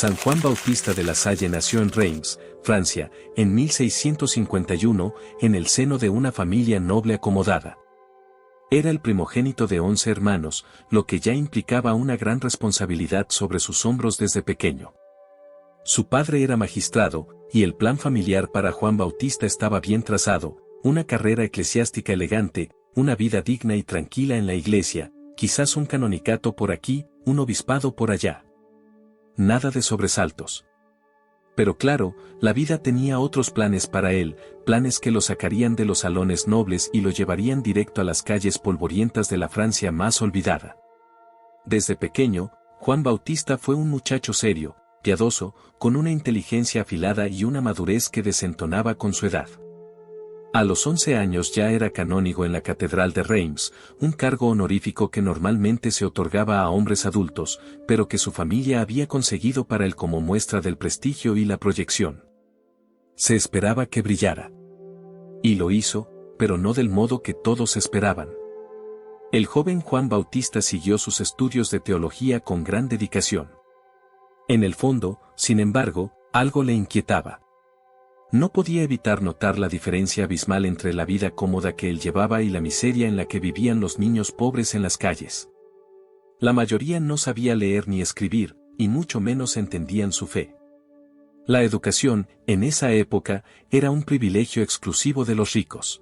San Juan Bautista de la Salle nació en Reims, Francia, en 1651, en el seno de una familia noble acomodada. Era el primogénito de 11 hermanos, lo que ya implicaba una gran responsabilidad sobre sus hombros desde pequeño. Su padre era magistrado, y el plan familiar para Juan Bautista estaba bien trazado: una carrera eclesiástica elegante, una vida digna y tranquila en la iglesia, quizás un canonicato por aquí, un obispado por allá. Nada de sobresaltos. Pero claro, la vida tenía otros planes para él, planes que lo sacarían de los salones nobles y lo llevarían directo a las calles polvorientas de la Francia más olvidada. Desde pequeño, Juan Bautista fue un muchacho serio, piadoso, con una inteligencia afilada y una madurez que desentonaba con su edad. A los 11 años ya era canónigo en la Catedral de Reims, un cargo honorífico que normalmente se otorgaba a hombres adultos, pero que su familia había conseguido para él como muestra del prestigio y la proyección. Se esperaba que brillara. Y lo hizo, pero no del modo que todos esperaban. El joven Juan Bautista siguió sus estudios de teología con gran dedicación. En el fondo, sin embargo, algo le inquietaba. No podía evitar notar la diferencia abismal entre la vida cómoda que él llevaba y la miseria en la que vivían los niños pobres en las calles. La mayoría no sabía leer ni escribir, y mucho menos entendían su fe. La educación, en esa época, era un privilegio exclusivo de los ricos.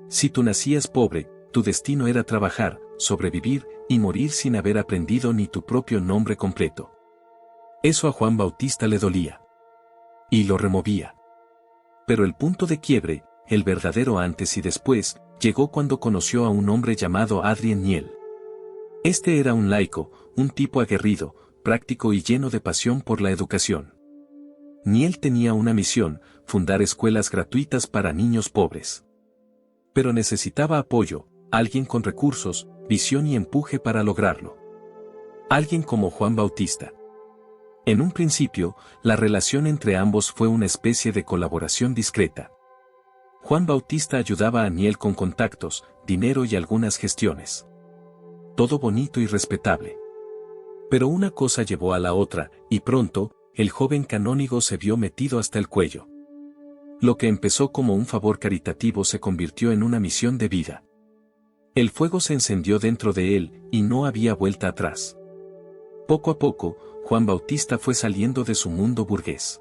Si tú nacías pobre, tu destino era trabajar, sobrevivir y morir sin haber aprendido ni tu propio nombre completo. Eso a Juan Bautista le dolía. Y lo removía. Pero el punto de quiebre, el verdadero antes y después, llegó cuando conoció a un hombre llamado Adrien Niel. Este era un laico, un tipo aguerrido, práctico y lleno de pasión por la educación. Niel tenía una misión: fundar escuelas gratuitas para niños pobres. Pero necesitaba apoyo, alguien con recursos, visión y empuje para lograrlo. Alguien como Juan Bautista. En un principio, la relación entre ambos fue una especie de colaboración discreta. Juan Bautista ayudaba a Niel con contactos, dinero y algunas gestiones. Todo bonito y respetable. Pero una cosa llevó a la otra, y pronto, el joven canónigo se vio metido hasta el cuello. Lo que empezó como un favor caritativo se convirtió en una misión de vida. El fuego se encendió dentro de él, y no había vuelta atrás. Poco a poco, Juan Bautista fue saliendo de su mundo burgués.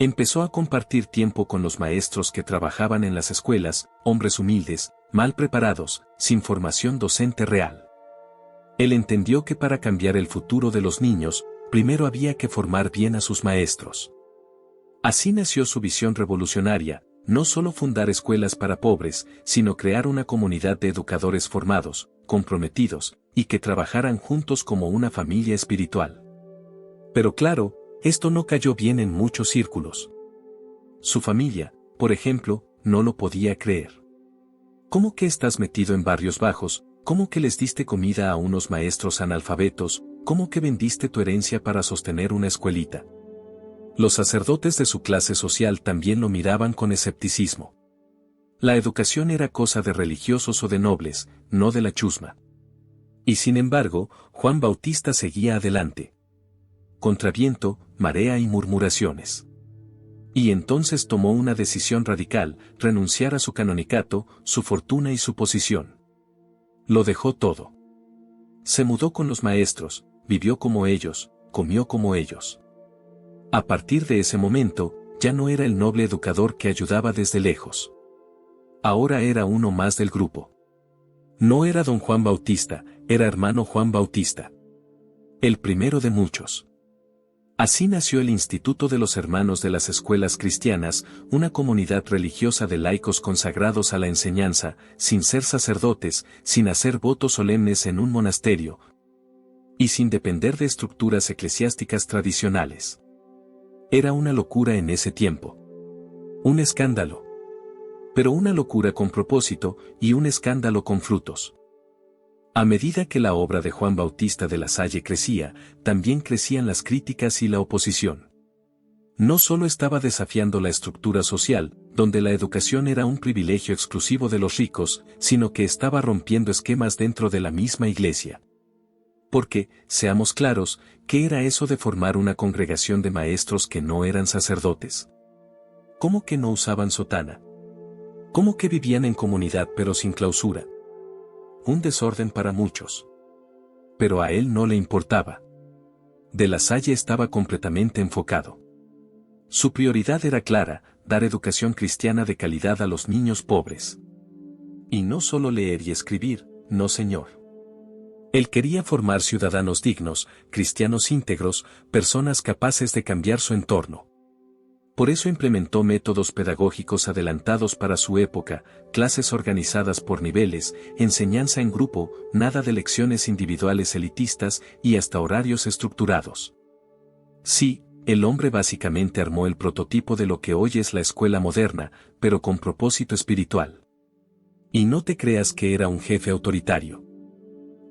Empezó a compartir tiempo con los maestros que trabajaban en las escuelas, hombres humildes, mal preparados, sin formación docente real. Él entendió que para cambiar el futuro de los niños, primero había que formar bien a sus maestros. Así nació su visión revolucionaria: no solo fundar escuelas para pobres, sino crear una comunidad de educadores formados, comprometidos, y que trabajaran juntos como una familia espiritual. Pero claro, esto no cayó bien en muchos círculos. Su familia, por ejemplo, no lo podía creer. ¿Cómo que estás metido en barrios bajos? ¿Cómo que les diste comida a unos maestros analfabetos? ¿Cómo que vendiste tu herencia para sostener una escuelita? Los sacerdotes de su clase social también lo miraban con escepticismo. La educación era cosa de religiosos o de nobles, no de la chusma. Y sin embargo, Juan Bautista seguía adelante. Contra viento, marea y murmuraciones. Y entonces tomó una decisión radical: renunciar a su canonicato, su fortuna y su posición. Lo dejó todo. Se mudó con los maestros, vivió como ellos, comió como ellos. A partir de ese momento, ya no era el noble educador que ayudaba desde lejos. Ahora era uno más del grupo. No era don Juan Bautista, era hermano Juan Bautista. El primero de muchos. Así nació el Instituto de los Hermanos de las Escuelas Cristianas, una comunidad religiosa de laicos consagrados a la enseñanza, sin ser sacerdotes, sin hacer votos solemnes en un monasterio, y sin depender de estructuras eclesiásticas tradicionales. Era una locura en ese tiempo. Un escándalo. Pero una locura con propósito, y un escándalo con frutos. A medida que la obra de Juan Bautista de la Salle crecía, también crecían las críticas y la oposición. No solo estaba desafiando la estructura social, donde la educación era un privilegio exclusivo de los ricos, sino que estaba rompiendo esquemas dentro de la misma iglesia. Porque, seamos claros, ¿qué era eso de formar una congregación de maestros que no eran sacerdotes? ¿Cómo que no usaban sotana? ¿Cómo que vivían en comunidad pero sin clausura? Un desorden para muchos. Pero a él no le importaba. De la Salle estaba completamente enfocado. Su prioridad era clara, dar educación cristiana de calidad a los niños pobres. Y no solo leer y escribir, no señor. Él quería formar ciudadanos dignos, cristianos íntegros, personas capaces de cambiar su entorno. Por eso implementó métodos pedagógicos adelantados para su época, clases organizadas por niveles, enseñanza en grupo, nada de lecciones individuales elitistas y hasta horarios estructurados. Sí, el hombre básicamente armó el prototipo de lo que hoy es la escuela moderna, pero con propósito espiritual. Y no te creas que era un jefe autoritario.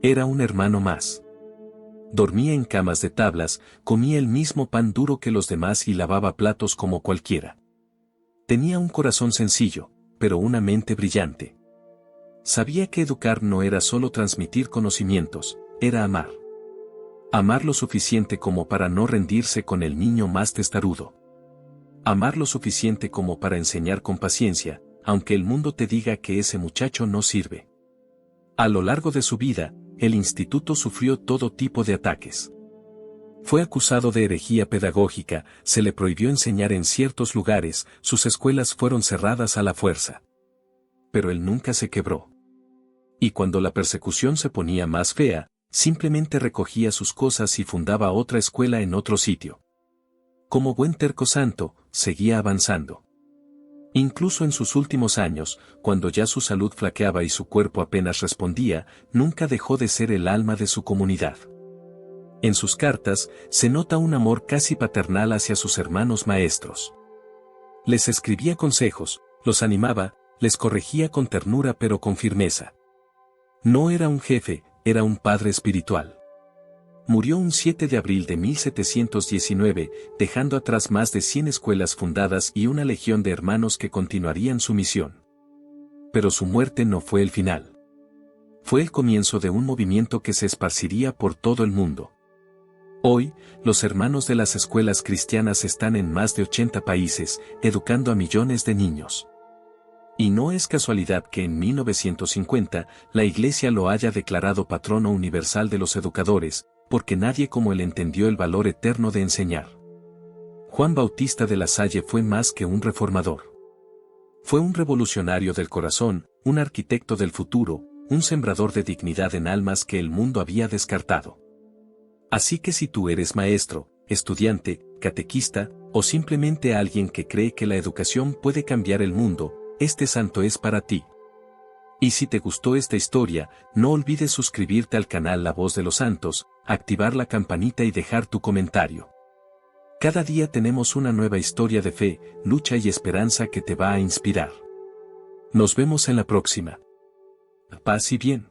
Era un hermano más. Dormía en camas de tablas, comía el mismo pan duro que los demás y lavaba platos como cualquiera. Tenía un corazón sencillo, pero una mente brillante. Sabía que educar no era solo transmitir conocimientos, era amar. Amar lo suficiente como para no rendirse con el niño más testarudo. Amar lo suficiente como para enseñar con paciencia, aunque el mundo te diga que ese muchacho no sirve. A lo largo de su vida, el instituto sufrió todo tipo de ataques. Fue acusado de herejía pedagógica, se le prohibió enseñar en ciertos lugares, sus escuelas fueron cerradas a la fuerza. Pero él nunca se quebró. Y cuando la persecución se ponía más fea, simplemente recogía sus cosas y fundaba otra escuela en otro sitio. Como buen terco santo, seguía avanzando. Incluso en sus últimos años, cuando ya su salud flaqueaba y su cuerpo apenas respondía, nunca dejó de ser el alma de su comunidad. En sus cartas, se nota un amor casi paternal hacia sus hermanos maestros. Les escribía consejos, los animaba, les corregía con ternura pero con firmeza. No era un jefe, era un padre espiritual. Murió un 7 de abril de 1719, dejando atrás más de 100 escuelas fundadas y una legión de hermanos que continuarían su misión. Pero su muerte no fue el final. Fue el comienzo de un movimiento que se esparciría por todo el mundo. Hoy, los hermanos de las escuelas cristianas están en más de 80 países, educando a millones de niños. Y no es casualidad que en 1950 la Iglesia lo haya declarado patrono universal de los educadores, porque nadie como él entendió el valor eterno de enseñar. Juan Bautista de la Salle fue más que un reformador. Fue un revolucionario del corazón, un arquitecto del futuro, un sembrador de dignidad en almas que el mundo había descartado. Así que si tú eres maestro, estudiante, catequista, o simplemente alguien que cree que la educación puede cambiar el mundo, este santo es para ti. Y si te gustó esta historia, no olvides suscribirte al canal La Voz de los Santos, activar la campanita y dejar tu comentario. Cada día tenemos una nueva historia de fe, lucha y esperanza que te va a inspirar. Nos vemos en la próxima. Paz y bien.